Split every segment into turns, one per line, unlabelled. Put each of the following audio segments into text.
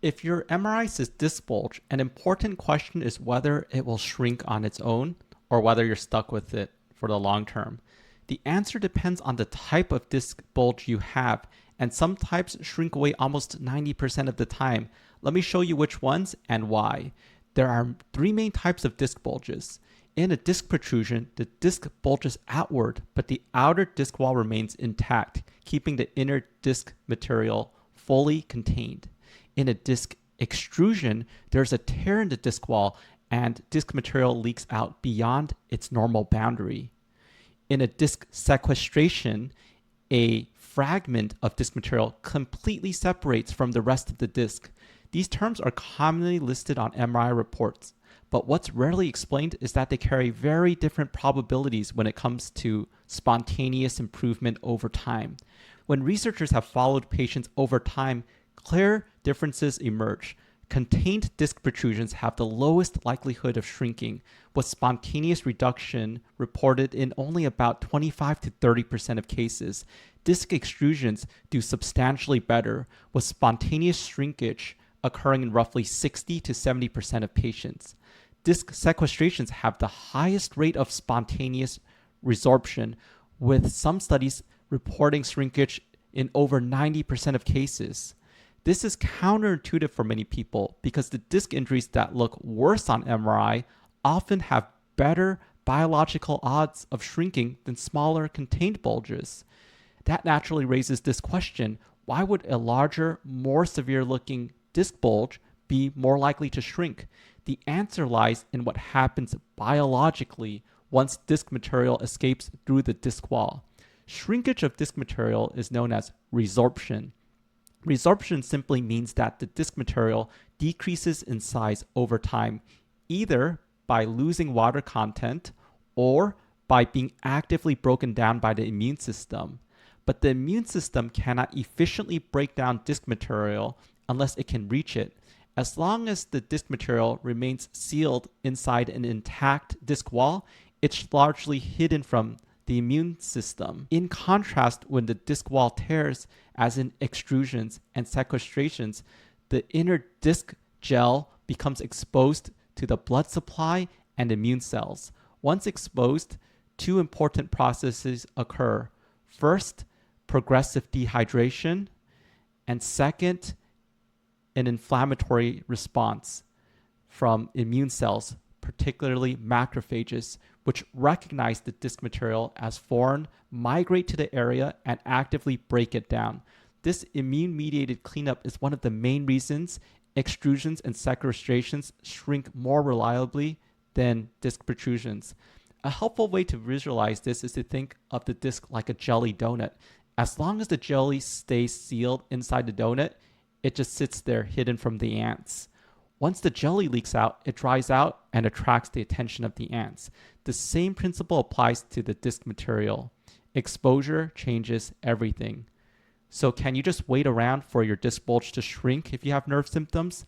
If your MRI says disc bulge, an important question is whether it will shrink on its own or whether you're stuck with it for the long term. The answer depends on the type of disc bulge you have, and some types shrink away almost 90% of the time. Let me show you which ones and why. There are three main types of disc bulges. In a disc protrusion, the disc bulges outward, but the outer disc wall remains intact, keeping the inner disc material fully contained. In a disc extrusion, there's a tear in the disc wall and disc material leaks out beyond its normal boundary. In a disc sequestration, a fragment of disc material completely separates from the rest of the disc. These terms are commonly listed on MRI reports, but what's rarely explained is that they carry very different probabilities when it comes to spontaneous improvement over time. When researchers have followed patients over time, clear differences emerge. Contained disc protrusions have the lowest likelihood of shrinking, with spontaneous reduction reported in only about 25 to 30% of cases. Disc extrusions do substantially better, with spontaneous shrinkage occurring in roughly 60 to 70% of patients. Disc sequestrations have the highest rate of spontaneous resorption, with some studies reporting shrinkage in over 90% of cases. This is counterintuitive for many people because the disc injuries that look worse on MRI often have better biological odds of shrinking than smaller contained bulges. That naturally raises this question: why would a larger, more severe looking disc bulge be more likely to shrink? The answer lies in what happens biologically once disc material escapes through the disc wall. Shrinkage of disc material is known as resorption. Resorption simply means that the disc material decreases in size over time, either by losing water content or by being actively broken down by the immune system. But the immune system cannot efficiently break down disc material unless it can reach it. As long as the disc material remains sealed inside an intact disc wall, it's largely hidden from the immune system. In contrast, when the disc wall tears, as in extrusions and sequestrations, the inner disc gel becomes exposed to the blood supply and immune cells. Once exposed, two important processes occur. First, progressive dehydration, and second, an inflammatory response from immune cells, particularly macrophages, which recognize the disc material as foreign, migrate to the area, and actively break it down. This immune-mediated cleanup is one of the main reasons extrusions and sequestrations shrink more reliably than disc protrusions. A helpful way to visualize this is to think of the disc like a jelly donut. As long as the jelly stays sealed inside the donut, it just sits there hidden from the ants. Once the jelly leaks out, it dries out and attracts the attention of the ants. The same principle applies to the disc material. Exposure changes everything. So can you just wait around for your disc bulge to shrink if you have nerve symptoms?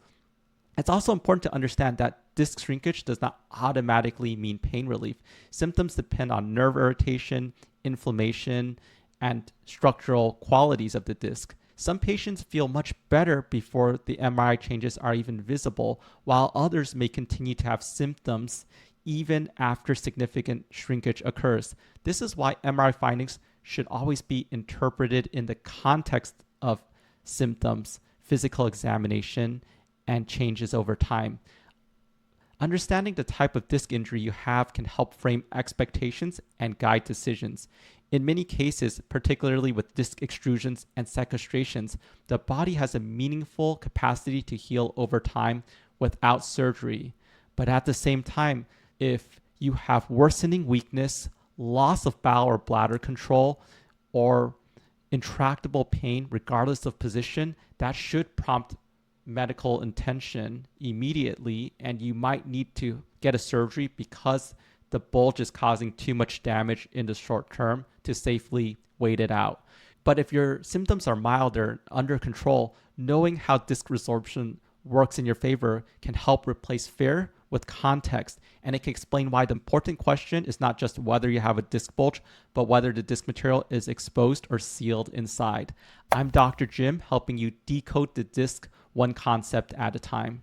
It's also important to understand that disc shrinkage does not automatically mean pain relief. Symptoms depend on nerve irritation, inflammation, and structural qualities of the disc. Some patients feel much better before the MRI changes are even visible, while others may continue to have symptoms even after significant shrinkage occurs. This is why MRI findings should always be interpreted in the context of symptoms, physical examination, and changes over time. Understanding the type of disc injury you have can help frame expectations and guide decisions. In many cases, particularly with disc extrusions and sequestrations, the body has a meaningful capacity to heal over time without surgery. But at the same time, if you have worsening weakness, loss of bowel or bladder control, or intractable pain, regardless of position, that should prompt medical attention immediately, and you might need to get a surgery because the bulge is causing too much damage in the short term to safely wait it out. But if your symptoms are milder, under control, knowing how disc resorption works in your favor can help replace fear with context, and it can explain why the important question is not just whether you have a disc bulge, but whether the disc material is exposed or sealed inside. I'm Dr. Jim, helping you decode the disc one concept at a time.